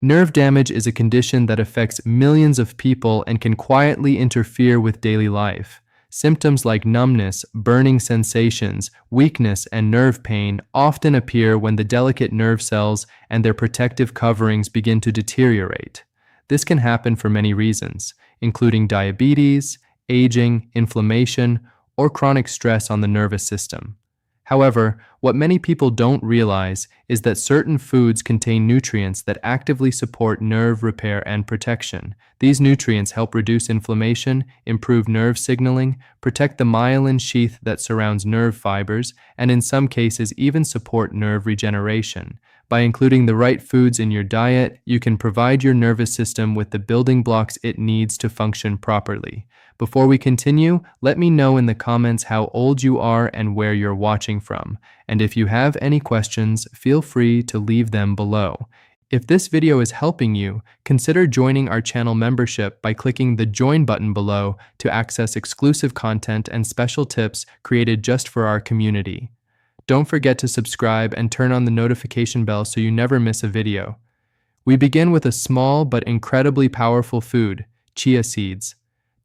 Nerve damage is a condition that affects millions of people and can quietly interfere with daily life. Symptoms like numbness, burning sensations, weakness, and nerve pain often appear when the delicate nerve cells and their protective coverings begin to deteriorate. This can happen for many reasons, including diabetes, aging, inflammation, or chronic stress on the nervous system. However, what many people don't realize is that certain foods contain nutrients that actively support nerve repair and protection. These nutrients help reduce inflammation, improve nerve signaling, protect the myelin sheath that surrounds nerve fibers, and in some cases even support nerve regeneration. By including the right foods in your diet, you can provide your nervous system with the building blocks it needs to function properly. Before we continue, let me know in the comments how old you are and where you're watching from. And if you have any questions, feel free to leave them below. If this video is helping you, consider joining our channel membership by clicking the Join button below to access exclusive content and special tips created just for our community. Don't forget to subscribe and turn on the notification bell so you never miss a video. We begin with a small but incredibly powerful food, chia seeds.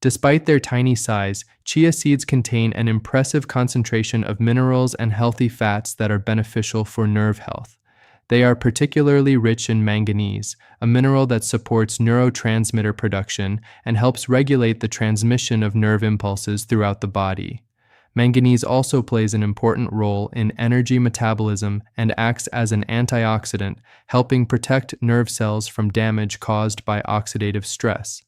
Despite their tiny size, chia seeds contain an impressive concentration of minerals and healthy fats that are beneficial for nerve health. They are particularly rich in manganese, a mineral that supports neurotransmitter production and helps regulate the transmission of nerve impulses throughout the body. Manganese also plays an important role in energy metabolism and acts as an antioxidant, helping protect nerve cells from damage caused by oxidative stress.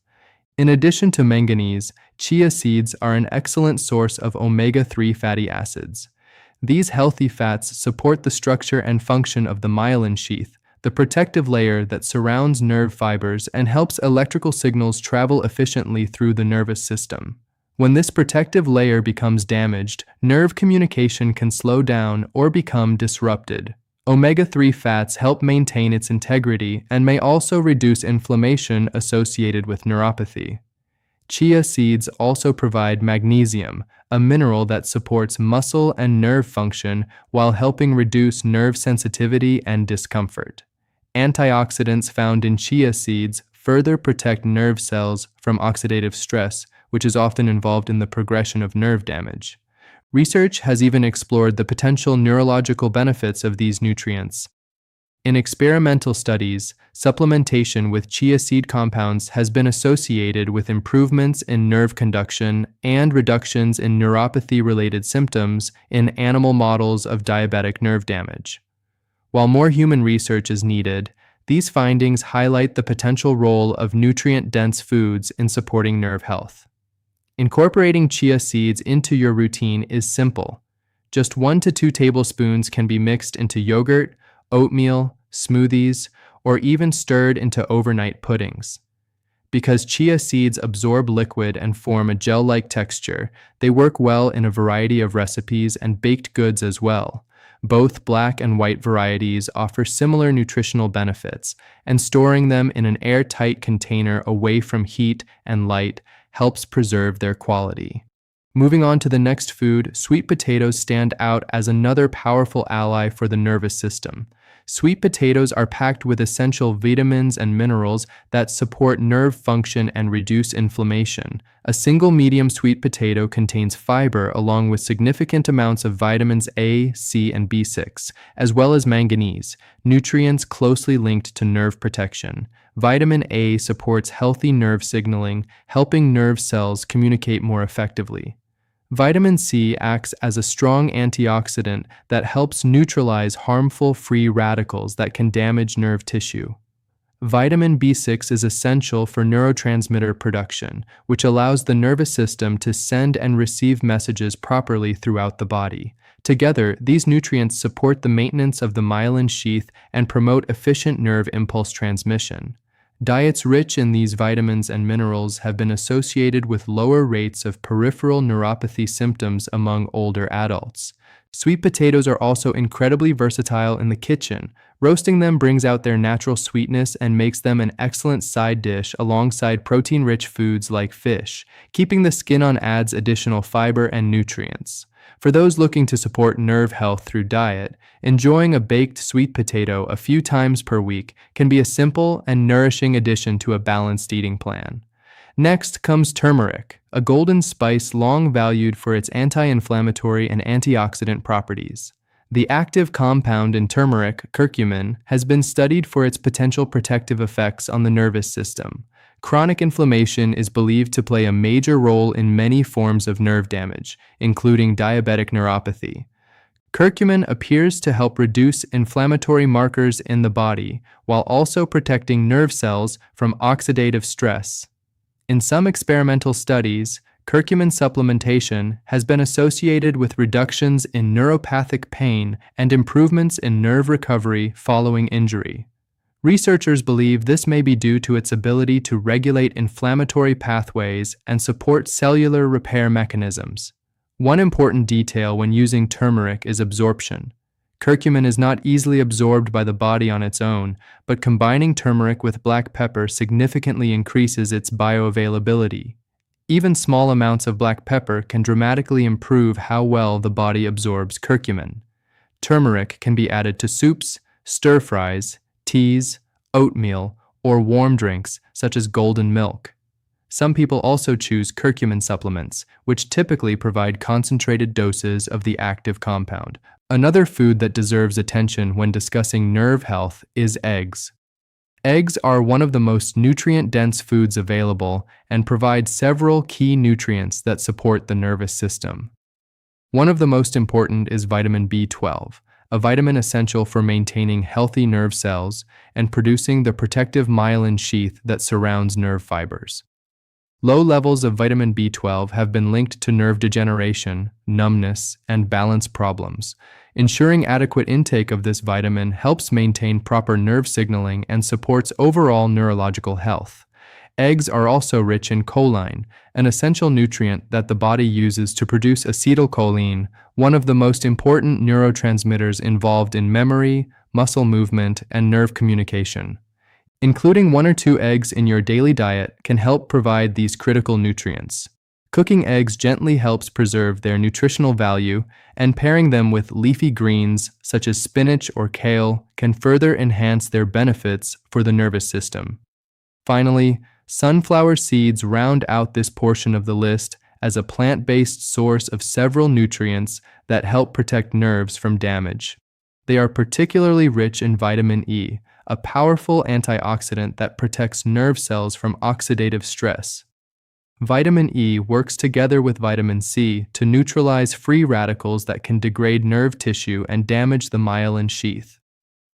In addition to manganese, chia seeds are an excellent source of omega-3 fatty acids. These healthy fats support the structure and function of the myelin sheath, the protective layer that surrounds nerve fibers and helps electrical signals travel efficiently through the nervous system. When this protective layer becomes damaged, nerve communication can slow down or become disrupted. Omega-3 fats help maintain its integrity and may also reduce inflammation associated with neuropathy. Chia seeds also provide magnesium, a mineral that supports muscle and nerve function while helping reduce nerve sensitivity and discomfort. Antioxidants found in chia seeds further protect nerve cells from oxidative stress, which is often involved in the progression of nerve damage. Research has even explored the potential neurological benefits of these nutrients. In experimental studies, supplementation with chia seed compounds has been associated with improvements in nerve conduction and reductions in neuropathy-related symptoms in animal models of diabetic nerve damage. While more human research is needed, these findings highlight the potential role of nutrient-dense foods in supporting nerve health. Incorporating chia seeds into your routine is simple. Just 1 to 2 tablespoons can be mixed into yogurt, oatmeal, smoothies, or even stirred into overnight puddings. Because chia seeds absorb liquid and form a gel-like texture, they work well in a variety of recipes and baked goods as well. Both black and white varieties offer similar nutritional benefits, and storing them in an airtight container away from heat and light helps preserve their quality. Moving on to the next food, sweet potatoes stand out as another powerful ally for the nervous system. Sweet potatoes are packed with essential vitamins and minerals that support nerve function and reduce inflammation. A single medium sweet potato contains fiber along with significant amounts of vitamins A, C, and B6, as well as manganese, nutrients closely linked to nerve protection. Vitamin A supports healthy nerve signaling, helping nerve cells communicate more effectively. Vitamin C acts as a strong antioxidant that helps neutralize harmful free radicals that can damage nerve tissue. Vitamin B6 is essential for neurotransmitter production, which allows the nervous system to send and receive messages properly throughout the body. Together, these nutrients support the maintenance of the myelin sheath and promote efficient nerve impulse transmission. Diets rich in these vitamins and minerals have been associated with lower rates of peripheral neuropathy symptoms among older adults. Sweet potatoes are also incredibly versatile in the kitchen. Roasting them brings out their natural sweetness and makes them an excellent side dish alongside protein-rich foods like fish. Keeping the skin on adds additional fiber and nutrients. For those looking to support nerve health through diet, enjoying a baked sweet potato a few times per week can be a simple and nourishing addition to a balanced eating plan. Next comes turmeric, a golden spice long valued for its anti-inflammatory and antioxidant properties. The active compound in turmeric, curcumin, has been studied for its potential protective effects on the nervous system. Chronic inflammation is believed to play a major role in many forms of nerve damage, including diabetic neuropathy. Curcumin appears to help reduce inflammatory markers in the body while also protecting nerve cells from oxidative stress. In some experimental studies, curcumin supplementation has been associated with reductions in neuropathic pain and improvements in nerve recovery following injury. Researchers believe this may be due to its ability to regulate inflammatory pathways and support cellular repair mechanisms. One important detail when using turmeric is absorption. Curcumin is not easily absorbed by the body on its own, but combining turmeric with black pepper significantly increases its bioavailability. Even small amounts of black pepper can dramatically improve how well the body absorbs curcumin. Turmeric can be added to soups, stir-fries, teas, oatmeal, or warm drinks such as golden milk. Some people also choose curcumin supplements, which typically provide concentrated doses of the active compound. Another food that deserves attention when discussing nerve health is eggs. Eggs are one of the most nutrient-dense foods available and provide several key nutrients that support the nervous system. One of the most important is vitamin B12, a vitamin essential for maintaining healthy nerve cells and producing the protective myelin sheath that surrounds nerve fibers. Low levels of vitamin B12 have been linked to nerve degeneration, numbness, and balance problems. Ensuring adequate intake of this vitamin helps maintain proper nerve signaling and supports overall neurological health. Eggs are also rich in choline, an essential nutrient that the body uses to produce acetylcholine, one of the most important neurotransmitters involved in memory, muscle movement, and nerve communication. Including 1 or 2 eggs in your daily diet can help provide these critical nutrients. Cooking eggs gently helps preserve their nutritional value, and pairing them with leafy greens such as spinach or kale can further enhance their benefits for the nervous system. Finally, sunflower seeds round out this portion of the list as a plant-based source of several nutrients that help protect nerves from damage. They are particularly rich in vitamin E, a powerful antioxidant that protects nerve cells from oxidative stress. Vitamin E works together with vitamin C to neutralize free radicals that can degrade nerve tissue and damage the myelin sheath.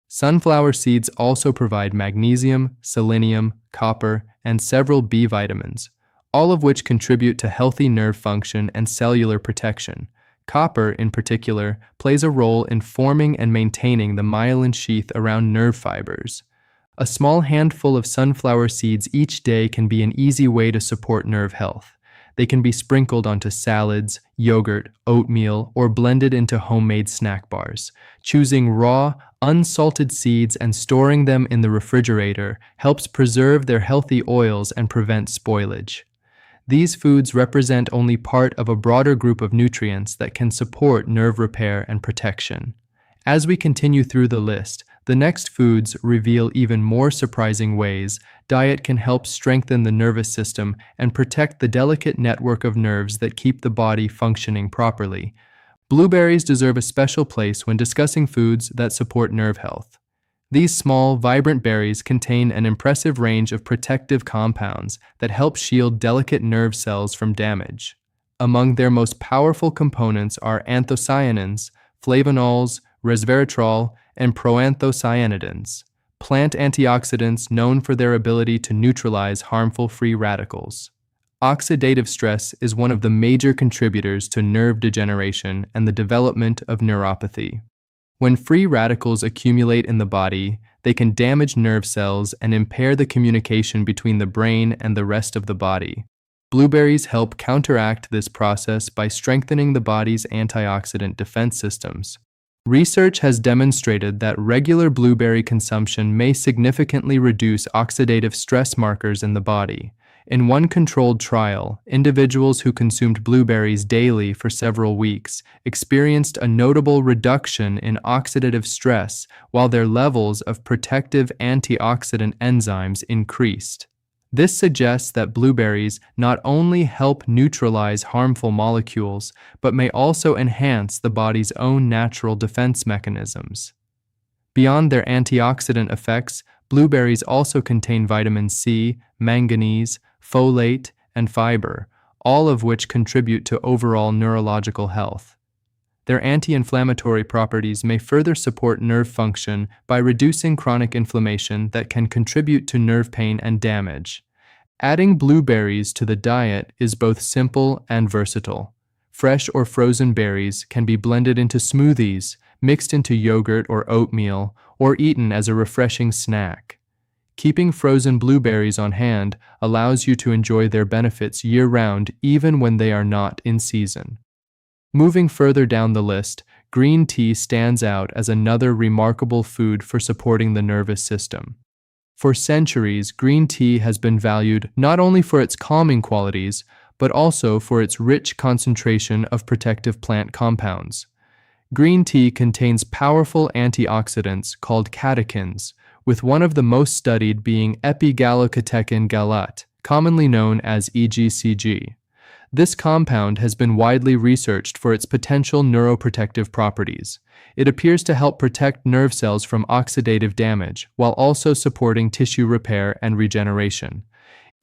Sunflower seeds also provide magnesium, selenium, copper, and several B vitamins, all of which contribute to healthy nerve function and cellular protection. Copper, in particular, plays a role in forming and maintaining the myelin sheath around nerve fibers. A small handful of sunflower seeds each day can be an easy way to support nerve health. They can be sprinkled onto salads, yogurt, oatmeal, or blended into homemade snack bars. Choosing raw, unsalted seeds and storing them in the refrigerator helps preserve their healthy oils and prevent spoilage. These foods represent only part of a broader group of nutrients that can support nerve repair and protection. As we continue through the list, the next foods reveal even more surprising ways diet can help strengthen the nervous system and protect the delicate network of nerves that keep the body functioning properly. Blueberries deserve a special place when discussing foods that support nerve health. These small, vibrant berries contain an impressive range of protective compounds that help shield delicate nerve cells from damage. Among their most powerful components are anthocyanins, flavonols, resveratrol, and proanthocyanidins, plant antioxidants known for their ability to neutralize harmful free radicals. Oxidative stress is one of the major contributors to nerve degeneration and the development of neuropathy. When free radicals accumulate in the body, they can damage nerve cells and impair the communication between the brain and the rest of the body. Blueberries help counteract this process by strengthening the body's antioxidant defense systems. Research has demonstrated that regular blueberry consumption may significantly reduce oxidative stress markers in the body. In one controlled trial, individuals who consumed blueberries daily for several weeks experienced a notable reduction in oxidative stress while their levels of protective antioxidant enzymes increased. This suggests that blueberries not only help neutralize harmful molecules, but may also enhance the body's own natural defense mechanisms. Beyond their antioxidant effects, blueberries also contain vitamin C, manganese, folate, and fiber, all of which contribute to overall neurological health. Their anti-inflammatory properties may further support nerve function by reducing chronic inflammation that can contribute to nerve pain and damage. Adding blueberries to the diet is both simple and versatile. Fresh or frozen berries can be blended into smoothies, mixed into yogurt or oatmeal, or eaten as a refreshing snack. Keeping frozen blueberries on hand allows you to enjoy their benefits year-round even when they are not in season. Moving further down the list, green tea stands out as another remarkable food for supporting the nervous system. For centuries, green tea has been valued not only for its calming qualities, but also for its rich concentration of protective plant compounds. Green tea contains powerful antioxidants called catechins, with one of the most studied being epigallocatechin gallate, commonly known as EGCG. This compound has been widely researched for its potential neuroprotective properties. It appears to help protect nerve cells from oxidative damage, while also supporting tissue repair and regeneration.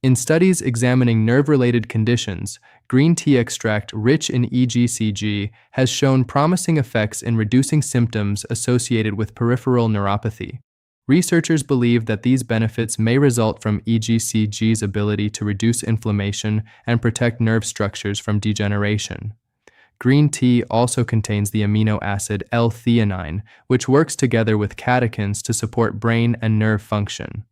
In studies examining nerve-related conditions, green tea extract rich in EGCG has shown promising effects in reducing symptoms associated with peripheral neuropathy. Researchers believe that these benefits may result from EGCG's ability to reduce inflammation and protect nerve structures from degeneration. Green tea also contains the amino acid L-theanine, which works together with catechins to support brain and nerve function.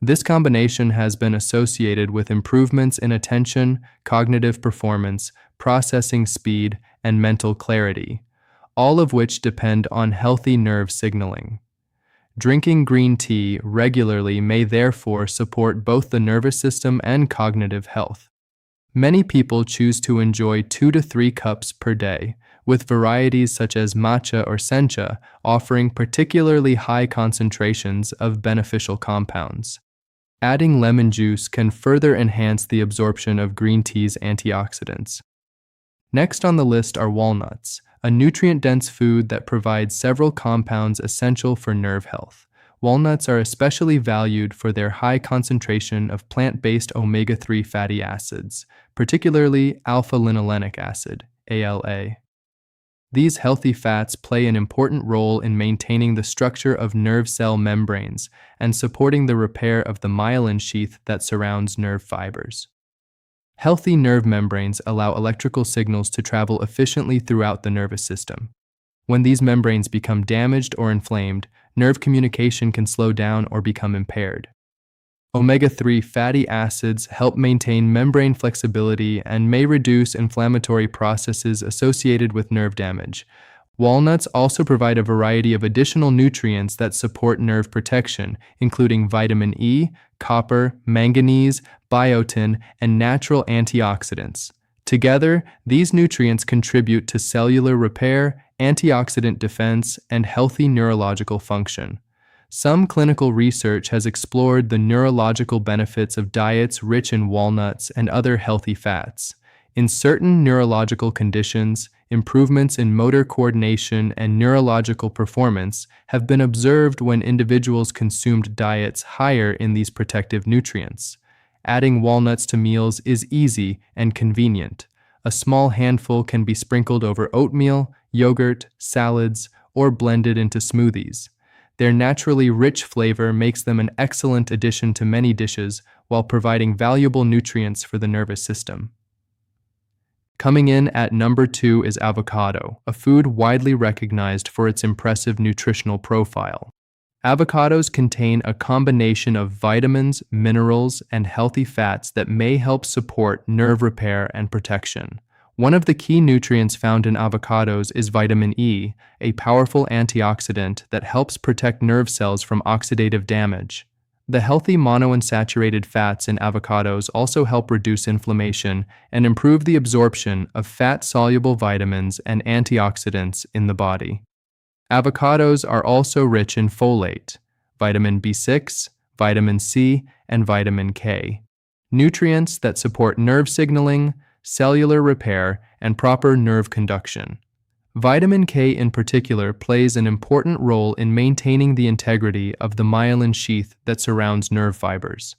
This combination has been associated with improvements in attention, cognitive performance, processing speed, and mental clarity, all of which depend on healthy nerve signaling. Drinking green tea regularly may therefore support both the nervous system and cognitive health. Many people choose to enjoy 2 to 3 cups per day, with varieties such as matcha or sencha offering particularly high concentrations of beneficial compounds. Adding lemon juice can further enhance the absorption of green tea's antioxidants. Next on the list are walnuts, a nutrient-dense food that provides several compounds essential for nerve health. Walnuts are especially valued for their high concentration of plant-based omega-3 fatty acids, particularly alpha-linolenic acid, ALA. These healthy fats play an important role in maintaining the structure of nerve cell membranes and supporting the repair of the myelin sheath that surrounds nerve fibers. Healthy nerve membranes allow electrical signals to travel efficiently throughout the nervous system. When these membranes become damaged or inflamed, nerve communication can slow down or become impaired. Omega-3 fatty acids help maintain membrane flexibility and may reduce inflammatory processes associated with nerve damage. Walnuts also provide a variety of additional nutrients that support nerve protection, including vitamin E, copper, manganese, biotin, and natural antioxidants. Together, these nutrients contribute to cellular repair, antioxidant defense, and healthy neurological function. Some clinical research has explored the neurological benefits of diets rich in walnuts and other healthy fats. In certain neurological conditions, improvements in motor coordination and neurological performance have been observed when individuals consumed diets higher in these protective nutrients. Adding walnuts to meals is easy and convenient. A small handful can be sprinkled over oatmeal, yogurt, salads, or blended into smoothies. Their naturally rich flavor makes them an excellent addition to many dishes while providing valuable nutrients for the nervous system. Coming in at number 2 is avocado, a food widely recognized for its impressive nutritional profile. Avocados contain a combination of vitamins, minerals, and healthy fats that may help support nerve repair and protection. One of the key nutrients found in avocados is vitamin E, a powerful antioxidant that helps protect nerve cells from oxidative damage. The healthy monounsaturated fats in avocados also help reduce inflammation and improve the absorption of fat-soluble vitamins and antioxidants in the body. Avocados are also rich in folate, vitamin B6, vitamin C, and vitamin K, nutrients that support nerve signaling, cellular repair, and proper nerve conduction. Vitamin K in particular plays an important role in maintaining the integrity of the myelin sheath that surrounds nerve fibers.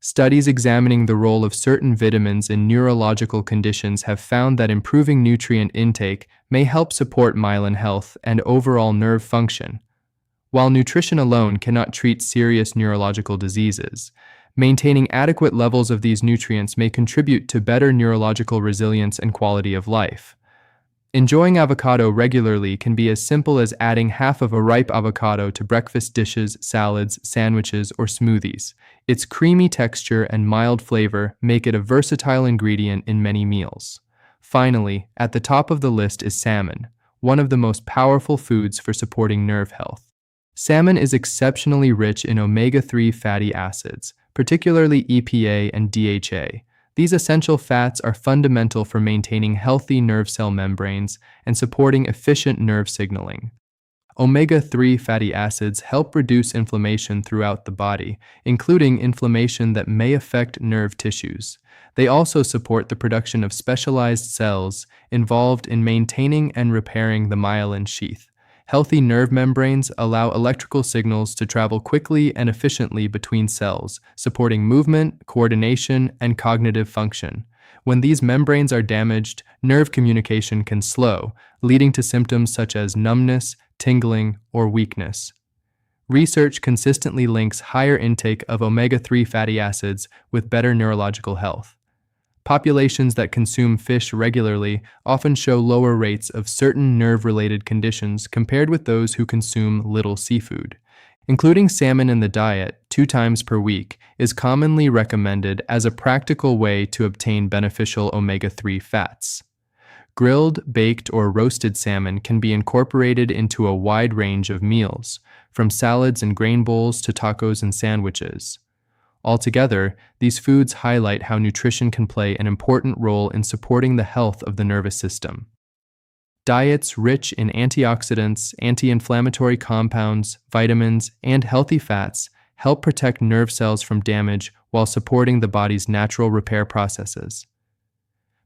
Studies examining the role of certain vitamins in neurological conditions have found that improving nutrient intake may help support myelin health and overall nerve function. While nutrition alone cannot treat serious neurological diseases, maintaining adequate levels of these nutrients may contribute to better neurological resilience and quality of life. Enjoying avocado regularly can be as simple as adding half of a ripe avocado to breakfast dishes, salads, sandwiches, or smoothies. Its creamy texture and mild flavor make it a versatile ingredient in many meals. Finally, at the top of the list is salmon, one of the most powerful foods for supporting nerve health. Salmon is exceptionally rich in omega-3 fatty acids, particularly EPA and DHA. These essential fats are fundamental for maintaining healthy nerve cell membranes and supporting efficient nerve signaling. Omega-3 fatty acids help reduce inflammation throughout the body, including inflammation that may affect nerve tissues. They also support the production of specialized cells involved in maintaining and repairing the myelin sheath. Healthy nerve membranes allow electrical signals to travel quickly and efficiently between cells, supporting movement, coordination, and cognitive function. When these membranes are damaged, nerve communication can slow, leading to symptoms such as numbness, tingling, or weakness. Research consistently links higher intake of omega-3 fatty acids with better neurological health. Populations that consume fish regularly often show lower rates of certain nerve-related conditions compared with those who consume little seafood. Including salmon in the diet 2 times per week is commonly recommended as a practical way to obtain beneficial omega-3 fats. Grilled, baked, or roasted salmon can be incorporated into a wide range of meals, from salads and grain bowls to tacos and sandwiches. Altogether, these foods highlight how nutrition can play an important role in supporting the health of the nervous system. Diets rich in antioxidants, anti-inflammatory compounds, vitamins, and healthy fats help protect nerve cells from damage while supporting the body's natural repair processes.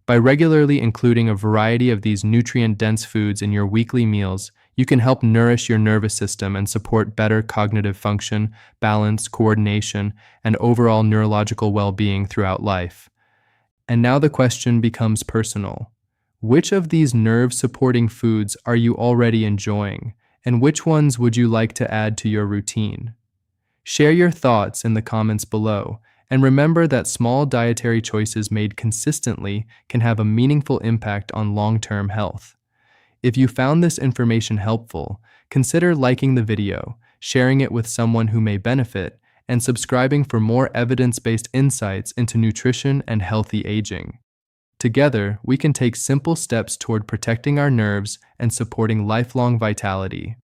By regularly including a variety of these nutrient-dense foods in your weekly meals, you can help nourish your nervous system and support better cognitive function, balance, coordination, and overall neurological well-being throughout life. And now the question becomes personal. Which of these nerve-supporting foods are you already enjoying, and which ones would you like to add to your routine? Share your thoughts in the comments below, and remember that small dietary choices made consistently can have a meaningful impact on long-term health. If you found this information helpful, consider liking the video, sharing it with someone who may benefit, and subscribing for more evidence-based insights into nutrition and healthy aging. Together, we can take simple steps toward protecting our nerves and supporting lifelong vitality.